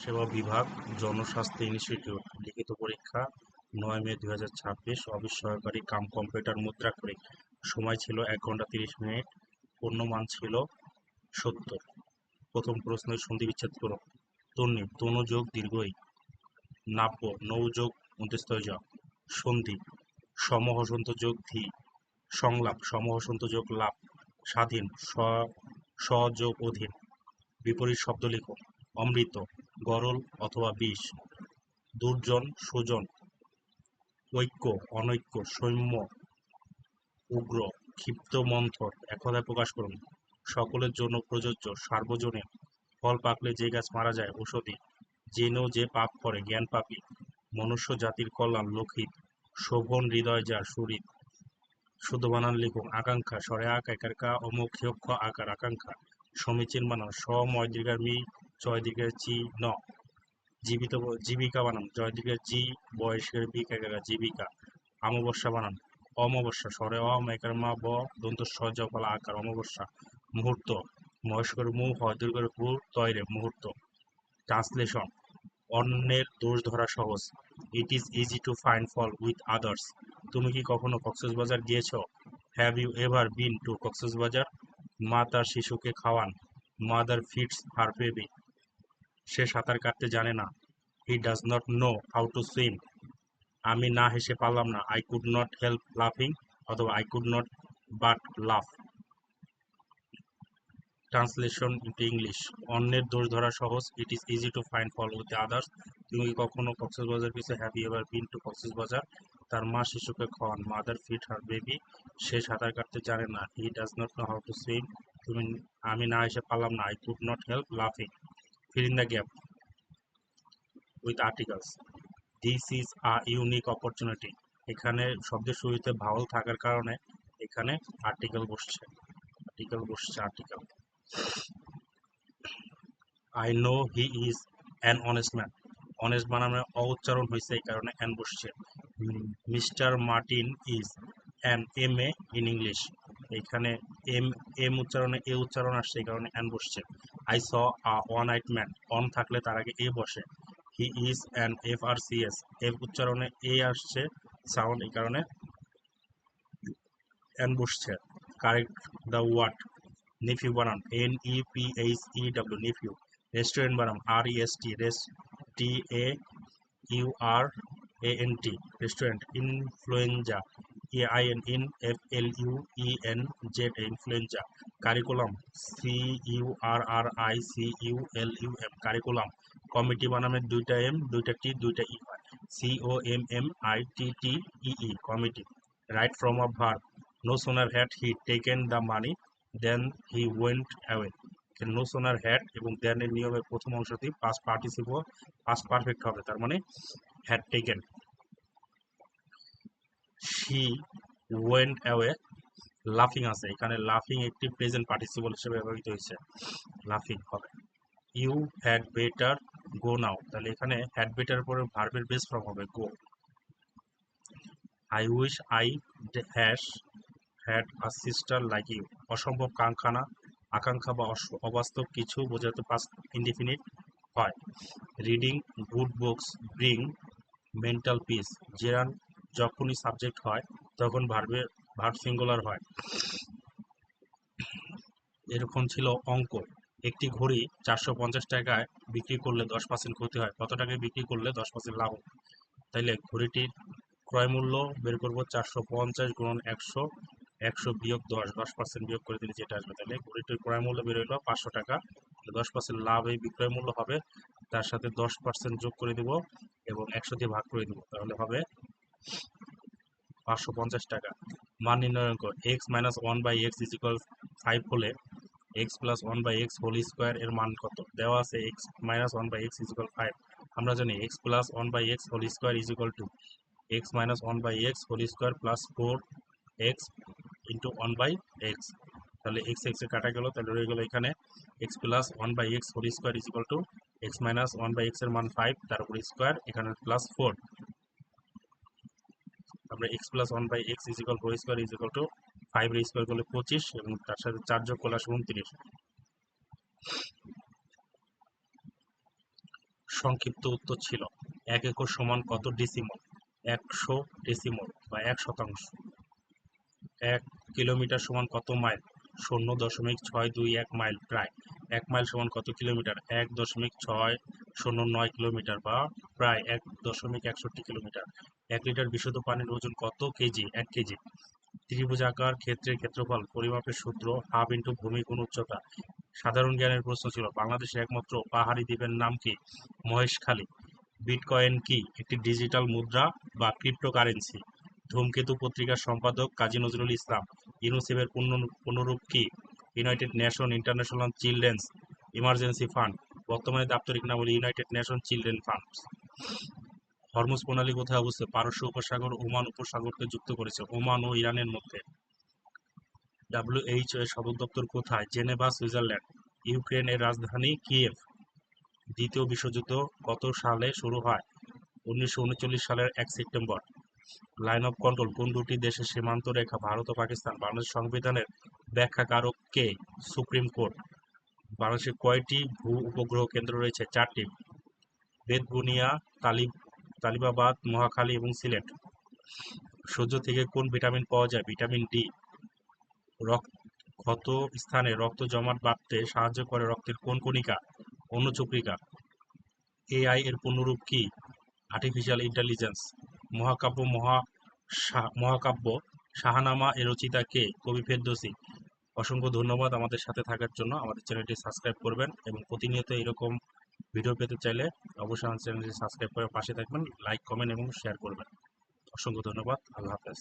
সেবা বিভাগ, জনস্বাস্থ্য ইনস্টিটিউট। লিখিত পরীক্ষা ৯ মে ২০২৬। অফিস সহকারী কাম কম্পিউটার মুদ্রাক্ষরিক। সময় ছিল ১ ঘন্টা ৩০ মিনিট। পূর্ণমান ছিল ৭০। প্রথম প্রশ্নের সন্ধি বিচ্ছেদ করুন। তন্বী, তনু যোগ দীর্ঘ ই। নাব্য, নৌ যোগ মধ্যস্থ জ। সন্ধি, সমহসন্ত যোগ ধি। সংলাপ, সমহসন্ত যোগ লাভ। স্বাধীন, স যোগ অধীন। বিপরীত শব্দ লিখুন। অমৃত, গরল অথবা বিষ। দুর্জন, সুজন। ঐক্য, অনৈক্য। সৌম্য, উগ্র। ক্ষিপ্ত, মন্থর। এক কথায় প্রকাশ করুন। সকলের জন্য প্রযোজ্য, সার্বজনীন। ফল পাকলে যে গাছ মারা যায়, ঔষধি। জেনেও যে পাপ করে, জ্ঞান পাপী। মনুষ্য জাতির কল্যাণ, লোকহিত। শোভন হৃদয় যার, সুহৃদ। শুদ্ধ বানান লিখুন। আকাঙ্ক্ষা, স্বরে আক, একার কা, অমুক হিয়ক্ষ আকার, আকাঙ্ক্ষা। সমীচীন বানান। স ময় দীর্ঘার মি, চয় দীর্ঘার চি, ন। জীবিত, জীবিকা বানান। জয় দীর্ঘের জি, বয়সের বি, একার, জীবিকা। অমাবস্যা বানান। অমাবস্যা, স্বরে অ, মেকার মা, ব, দন্ত স, জ, ফলা আকার, অমাবস্যা। মুহূর্ত, মহেশ্বর মু, হয় দীর্ঘের হু, তৈরে, মুহূর্ত। ট্রান্সলেশন, অন্যের দোষ ধরা সহজ। It is easy to find fall with others. তুমি কি কখনো কক্সবাজার গিয়েছ? Have you ever been to Cox's Bazar? মা তার শিশুকে খাওয়ান। Mother feeds her baby. সে সাঁতার কাটতে জানে না। He does not know how to swim. আমি না হেসে পারলাম না। আই কুড নট হেল্প লাফিং, অথবা I could not but laugh. Translation into English. অন্যের দোষ ধরা সহজ। It is easy to find fall with others. তুমি কি কখনো কক্সবাজার গেছো? Have you ever been to Cox's Bazar? তার মা শিশুকে খাওয়ান। Mother feed her baby. সে সাঁতার কাটতে জানে না। He does not know how to swim. তুমি, আমি না এসে পারলাম না। আই কুড নট হেল্প লাফিং। Fill in the gap with articles. This is a unique opportunity. এখানে শব্দের শুরুতে ভাওয়াল থাকার কারণে এখানে আর্টিকেল বসছে। Article. I know he is an honest man. Honest বানামে অ উচ্চারণ হয়েছে, এই কারণে অ্যান বসছে। Mister Martin is an M A in English. এখানে এম, এম উচ্চারণে এ উচ্চারণ আসছে, এই কারণে অ্যান বসছে। I saw a one eyed man. অন থাকলে তার আগে এ বসে। He is an F R C S. F উচ্চারণে এ আসছে সাউন্ড, এই কারণে অ্যান বসছে। Correct the word. নেফিউ বানান। N E P H E W, nephew. Restaurant বানান। R E S T, rest, T A U R A N T, restaurant. Influenza, A I N, in F L U E N Z, influenza. Curriculum, C U R R I C U L U M, curriculum. Committee বানামের দুইটা M, দুইটা T, দুইটা E হয়। C O M M I T T E E, committee. Right from a verb. No sooner had he taken the money then he went away. No sooner had এবং then এর নিয়মের প্রথম অংশটি past participle, past perfect হবে, তার মানে had taken. She went away, লাফিং আছে, এখানে লাফিং একটি প্রেজেন্ট পার্টিসিপল হিসেবে ব্যবহৃত হয়েছে, লাফিং হবে। You had better go now, তাহলে এখানে হ্যাড বেটার পরে ভার্বের বেস ফর্ম হবে go. I wish I had had a sister like you. অসম্ভব কাঙ্ক্ষানা, আকাঙ্ক্ষা বা অবাস্তব কিছু বোঝাতে পাস্ট ইনডিফিনিট হয়। Reading good books bring mental peace. জেরান যখনই সাবজেক্ট হয় তখন ভার্ব সিঙ্গুলার হয়। এরকম ছিল অঙ্ক। একটি ঘড়ি 450 টাকায় বিক্রি করলে 10% ক্ষতি হয়, কত টাকায় বিক্রি করলে 10% লাভ হবে? তাইলে ঘড়িটির ক্রয় মূল্য বের করবো 450 গুণন 100, 100 বিয়োগ 10, 10% বিয়োগ করে দিলে যেটা আসবে। তাহলে ঘড়িটির ক্রয় মূল্য বের হইলো 500 টাকা। 10% লাভ এই বিক্রয় মূল্য হবে, তার সাথে 10% যোগ করে দিব এবং 100 দিয়ে ভাগ করে দিব, তাহলে হবে 550 টাকা। মান নির্ণয় করো। X minus one by x is equal 5 হলে x plus one by x whole square এর মান কত? দেওয়া আছে x minus one by x is equal 5। আমরা জানি x plus one by x whole square is equal to x minus one by x whole square plus 4x into one by x. তাহলে x x এ কাটা গেল, তাহলে রয়ে গেল এখানে x plus one by x whole square is equal to x minus one by x এর মান 5, তার উপর স্কোয়ার, এখানে প্লাস 4। আমরা x plus one by x is equal whole square is equal to 5 এর স্কোয়ার করলে 25 এবং তার সাথে 4 যোগ করলে আসে 29। সংক্ষিপ্ত উত্তর ছিল 1 একর সমান কত ডেসিমল? 100 ডেসিমল বা 1 শতাংশ। 1 কিলোমিটার সমান কত মাইল? 0.621 মাইল প্রায়। 1 মাইল সমান কত কিলোমিটার? 1.6009 কিলোমিটার বা প্রায় 1.61 কিলোমিটার। 1 লিটার বিশুদ্ধ পানির ওজন কত কেজি? 1 কেজি। ত্রিভুজাকার ক্ষেত্রের ক্ষেত্রফল পরিমাপের সূত্র হাফ ইন্টু ভূমি গুণ উচ্চতা। সাধারণ জ্ঞানের প্রশ্ন ছিল বাংলাদেশের একমাত্র পাহাড়ি দ্বীপের নাম কি? মহেশখালী। বিটকয়েন কি? একটি ডিজিটাল মুদ্রা বা ক্রিপ্টোকারেন্সি। ধূমকেতু পত্রিকার সম্পাদক কাজী নজরুল ইসলাম। ইউনিসেফের পূর্ণরূপ কি? United nation international children's emergency fund. বর্তমানে দাপ্তরিক নাম হল United nation children fund. Hormuz প্রণালী কোথায় অবস্থিত? পারস্য উপসাগর ওমান উপসাগরকে যুক্ত করেছে ওমান ও ইরানের মধ্যে। WHO এর সদর দপ্তর কোথায়? Geneva, Switzerland. ইউক্রেন এর রাজধানী কিয়েভ। দ্বিতীয় বিশ্বযুদ্ধ কত সালে শুরু হয়? 1939 সালের 1 সেপ্টেম্বর। লাইন অফ কন্ট্রোল কোন দুটি দেশের সীমান্ত রেখা? ভারত ও পাকিস্তান। বাংলাদেশ সংবিধানের ব্যাখ্যাকারক কে? Supreme court. বাংলাদেশে কয়টি ভূ উপগ্রহ কেন্দ্র রয়েছে? 4টি। বেতবুনিয়া, তালিবাবাদ, মহাখালী এবং সিলেট। সূর্য থেকে কোন ভিটামিন পাওয়া যায়? Vitamin D. ক্ষত স্থানে রক্ত জমাট বাঁধতে সাহায্য করে রক্তের কোন কণিকা? অনুচক্রিকা। AI এর পূর্ণরূপ কি? Artificial intelligence. মহাকাব্য শাহনামা এর রচয়িতা কে? কবি ফেরদৌসী। অসংখ্য ধন্যবাদ আমাদের সাথে থাকার জন্য। আমাদের চ্যানেলটি সাবস্ক্রাইব করবেন এবং প্রতিনিয়ত এরকম ভিডিও পেতে চাইলে অবশ্যই আমাদের চ্যানেলটি সাবস্ক্রাইব করে পাশে থাকবেন, লাইক, কমেন্ট এবং শেয়ার করবেন। অসংখ্য ধন্যবাদ। আল্লাহ হাফেজ।